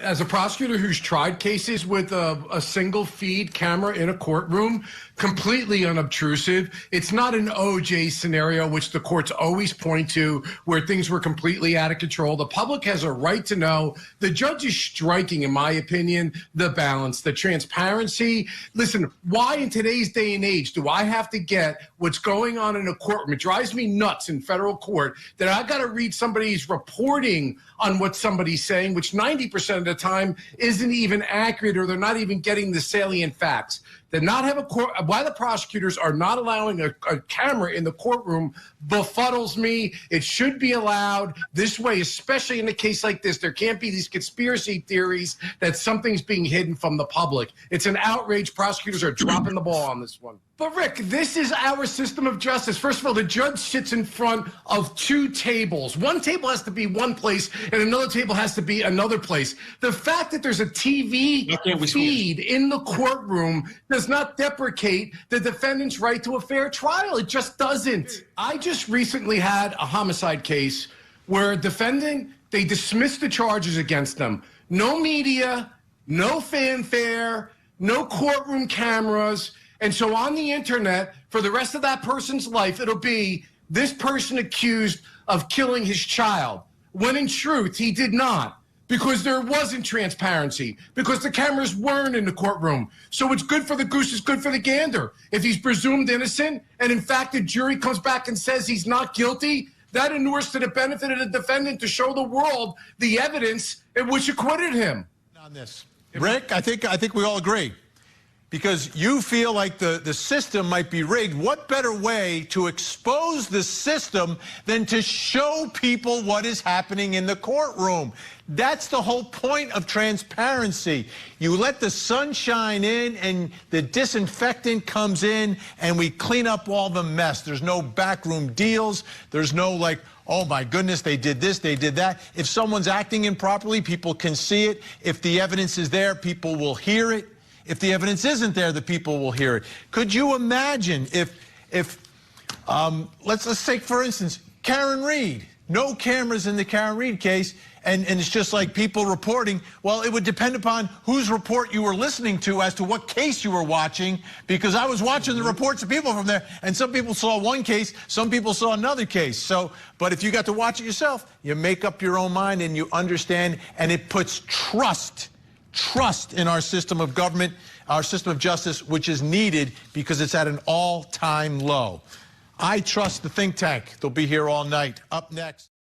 as a prosecutor who's tried cases with a single feed camera in a courtroom, completely unobtrusive. It's not an OJ scenario, which the courts always point to, where things were completely out of control. The public has a right to know. The judge is striking, in my opinion, the balance, the transparency. Listen, why in today's day and age do I have to get what's going on in a courtroom? It drives me nuts in federal court that I got to read somebody's reporting on what somebody's saying, which 90% of the time isn't even accurate, or they're not even getting the salient facts. Why the prosecutors are not allowing a camera in the courtroom befuddles me. It should be allowed this way, especially in a case like this. There can't be these conspiracy theories that something's being hidden from the public. It's an outrage. Prosecutors are dropping the ball on this one. But Rick, this is our system of justice. First of all, the judge sits in front of two tables. One table has to be one place and another table has to be another place. The fact that there's a TV feed in the courtroom does not deprecate the defendant's right to a fair trial. It just doesn't. I just recently had a homicide case where a defendant, they dismissed the charges against them. No media, no fanfare, no courtroom cameras. And so on the internet, for the rest of that person's life, it'll be this person accused of killing his child, when in truth, he did not, because there wasn't transparency, because the cameras weren't in the courtroom. So it's good for the goose, it's good for the gander. If he's presumed innocent, and in fact the jury comes back and says he's not guilty, that inures to the benefit of the defendant to show the world the evidence in which acquitted him. On this, Rick, I think we all agree. Because you feel like the system might be rigged. What better way to expose the system than to show people what is happening in the courtroom? That's the whole point of transparency. You let the sunshine in and the disinfectant comes in and we clean up all the mess. There's no backroom deals. There's no like, oh my goodness, they did this, they did that. If someone's acting improperly, people can see it. If the evidence is there, people will hear it. If the evidence isn't there, the people will hear it. Could you imagine if let's take, for instance, Karen Reed, no cameras in the Karen Reed case, and it's just like people reporting. Well, it would depend upon whose report you were listening to as to what case you were watching, because I was watching the reports of people from there, and some people saw one case, some people saw another case. So, but if you got to watch it yourself, you make up your own mind and you understand, and it puts trust in our system of government, our system of justice, which is needed because it's at an all-time low. I trust the think tank. They'll be here all night. Up next.